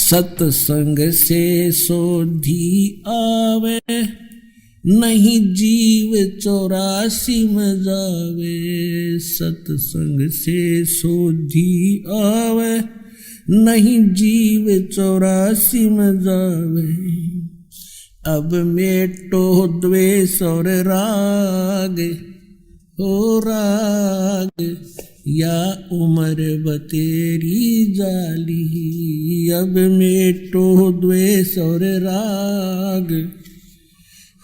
सत्संग से सोधी आवे, नहीं जीव 84 में जावे। सत्संग से सोधी आवे, नहीं जीव 84 में जावे। अब मेटो द्वेष और राग, हो राग या उम्र बतेरी जाली। अब मेटो द्वेष और राग,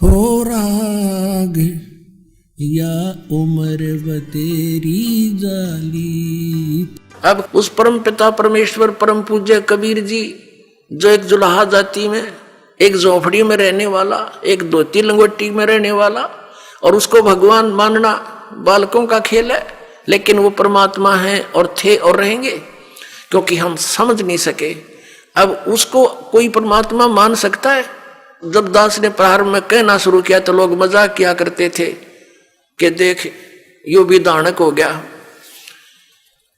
हो राग या उम्र बतेरी जाली। अब उस परम पिता परमेश्वर परम पूज्य कबीर जी, जो एक जुलाहा जाति में, एक झोपड़ी में रहने वाला, एक धोती लंगोटी में रहने वाला, और उसको भगवान मानना बालकों का खेल है, लेकिन वो परमात्मा है और थे और रहेंगे, क्योंकि हम समझ नहीं सके। अब उसको कोई परमात्मा मान सकता है? जब दास ने प्रारंभ में कहना शुरू किया तो लोग मजाक किया करते थे कि देख यो भी दानक हो गया।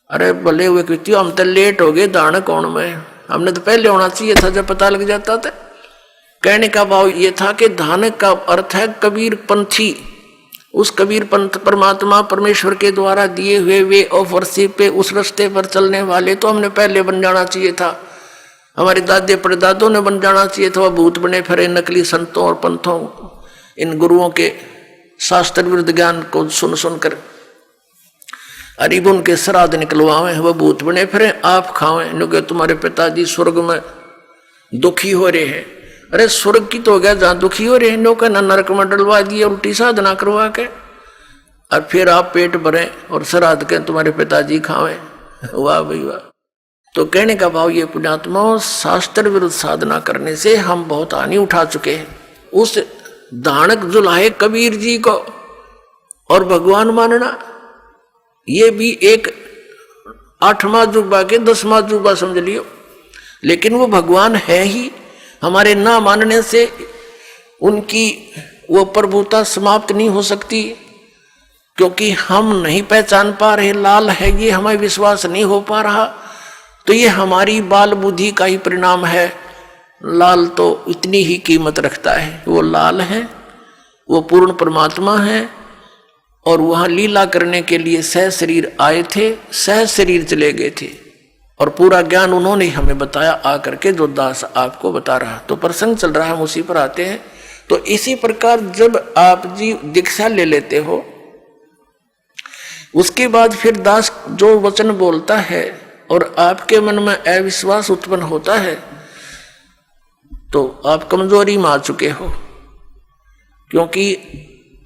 अरे भले हुए कृत्य, हम तो लेट हो गए, दानक कौन में, हमने तो पहले होना चाहिए था जब पता लग जाता था। कहने का भाव ये था कि धानक का अर्थ है कबीर पंथी। उस कबीर पंथ परमात्मा परमेश्वर के द्वारा दिए हुए वे ऑफ वर्शिप पे, उस रास्ते पर चलने वाले तो हमने पहले बन जाना चाहिए था। हमारे दादे परदादों ने बन जाना चाहिए था। वह भूत बने फिरे नकली संतों और पंथों, इन गुरुओं के शास्त्र विरुद्ध ज्ञान को सुन सुनकर अरीब उनके श्राद्ध निकलवावे, वह भूत बने फिरे आप खावें, क्योंकि तुम्हारे पिताजी स्वर्ग में दुखी हो रहे हैं। अरे स्वर्ग की तो हो गया जहाँ दुखी हो रहे हैं, नो कहना नरक में डलवा दिए उल्टी साधना करवा के, और फिर आप पेट भरें और श्राद्ध के तुम्हारे पिताजी खावें। वाह भाई वाह। तो कहने का भाव ये पुण्यात्माओं, शास्त्र विरुद्ध साधना करने से हम बहुत हानि उठा चुके हैं। उस दानक जुलाहे कबीर जी को और भगवान मानना, ये भी एक 8वां जुबा के 10वां जुबा समझ लियो, लेकिन वो भगवान है ही। हमारे ना मानने से उनकी वो प्रभुता समाप्त नहीं हो सकती, क्योंकि हम नहीं पहचान पा रहे लाल है ये, हमें विश्वास नहीं हो पा रहा, तो ये हमारी बाल बुद्धि का ही परिणाम है। लाल तो इतनी ही कीमत रखता है, वो लाल है, वो पूर्ण परमात्मा है, और वहां लीला करने के लिए सह शरीर आए थे, सह शरीर चले गए थे, और पूरा ज्ञान उन्होंने हमें बताया आकर के, जो दास आपको बता रहा। तो प्रसंग चल रहा है, हम उसी पर आते हैं। तो इसी प्रकार जब आप जी दीक्षा ले लेते हो, उसके बाद फिर दास जो वचन बोलता है और आपके मन में अविश्वास उत्पन्न होता है, तो आप कमजोरी में आ चुके हो। क्योंकि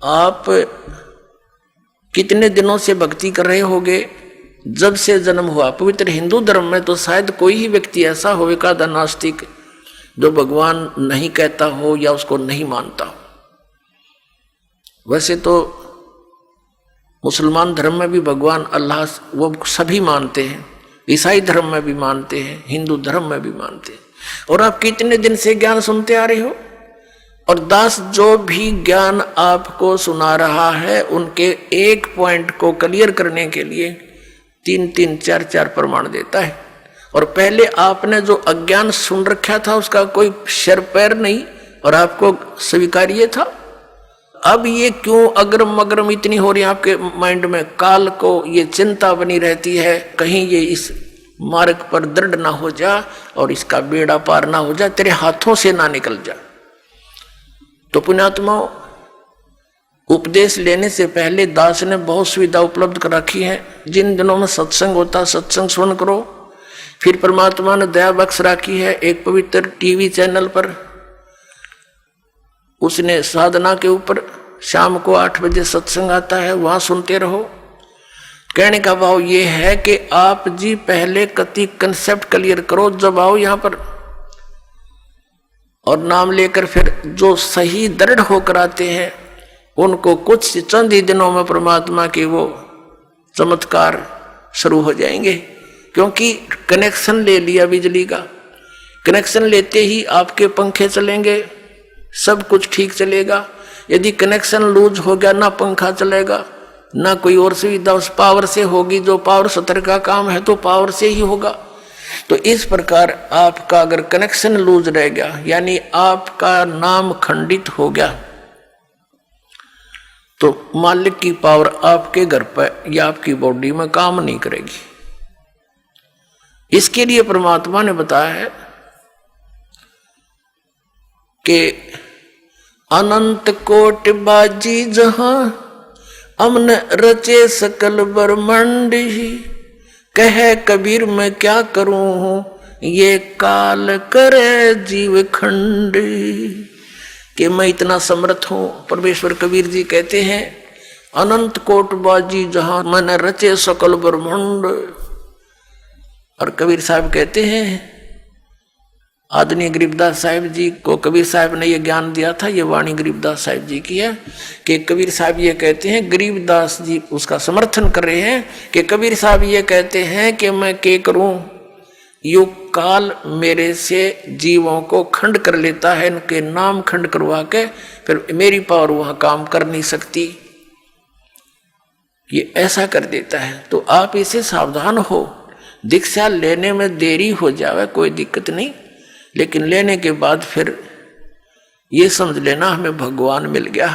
आप कितने दिनों से भक्ति कर रहे होगे, जब से जन्म हुआ। पवित्र हिंदू धर्म में तो शायद कोई ही व्यक्ति ऐसा हो, एकाधा नास्तिक, जो भगवान नहीं कहता हो या उसको नहीं मानता हो। वैसे तो मुसलमान धर्म में भी भगवान अल्लाह वो सभी मानते हैं, ईसाई धर्म में भी मानते हैं, हिंदू धर्म में भी मानते हैं। और आप कितने दिन से ज्ञान सुनते आ रहे हो, और दास जो भी ज्ञान आपको सुना रहा है, उनके एक पॉइंट को क्लियर करने के लिए 3-3, 4-4 प्रमाण देता है। और पहले आपने जो अज्ञान सुन रखा था उसका कोई सिर पैर नहीं, और आपको स्वीकार्य था। अब ये क्यों अग्रम अग्रम इतनी हो रही है आपके माइंड में, काल को ये चिंता बनी रहती है, कहीं ये इस मार्ग पर दृढ़ ना हो जा और इसका बेड़ा पार ना हो जा, तेरे हाथों से ना निकल जा। तो पुण्यात्माओं, उपदेश लेने से पहले दास ने बहुत सुविधा उपलब्ध कर रखी है। जिन दिनों में सत्संग होता, सत्संग सुन करो। फिर परमात्मा ने दया बख्श रखी है एक पवित्र टीवी चैनल पर, उसने साधना के ऊपर शाम को 8 बजे सत्संग आता है, वहां सुनते रहो। कहने का भाव ये है कि आप जी पहले कति कंसेप्ट क्लियर करो, जब आओ यहाँ पर और नाम लेकर फिर जो सही दृढ़ होकर आते हैं उनको कुछ चंद ही दिनों में परमात्मा के वो चमत्कार शुरू हो जाएंगे। क्योंकि कनेक्शन ले लिया बिजली का, कनेक्शन लेते ही आपके पंखे चलेंगे, सब कुछ ठीक चलेगा। यदि कनेक्शन लूज हो गया, ना पंखा चलेगा ना कोई और सुविधा उस पावर से होगी। जो पावर सत्र का काम है तो पावर से ही होगा। तो इस प्रकार आपका अगर कनेक्शन लूज रह गया, यानी आपका नाम खंडित हो गया, तो मालिक की पावर आपके घर पर या आपकी बॉडी में काम नहीं करेगी। इसके लिए परमात्मा ने बताया है कि अनंत कोटि बाजी जहां अमन रचे सकल ब्रह्मांड ही, कहे कबीर मैं क्या करूं ये काल करे जीव खंड। कि मैं इतना समर्थ हूं। परमेश्वर कबीर जी कहते हैं अनंत कोट बाजी जहां मैंने रचे सकल ब्रह्मांड। और कबीर साहब कहते हैं, आदरणीय गरीबदास साहिब जी को कबीर साहब ने ये ज्ञान दिया था, ये वाणी गरीबदास साहिब जी की है कि कबीर साहब ये कहते हैं, गरीबदास जी उसका समर्थन कर रहे हैं कि कबीर साहब ये कहते हैं कि मैं क्या करूं, युग काल मेरे से जीवों को खंड कर लेता है, इनके नाम खंड करवा के फिर मेरी पावर वहां काम कर नहीं सकती, ये ऐसा कर देता है। तो आप इसे सावधान हो। दीक्षा लेने में देरी हो जावे कोई दिक्कत नहीं, लेकिन लेने के बाद फिर ये समझ लेना हमें भगवान मिल गया।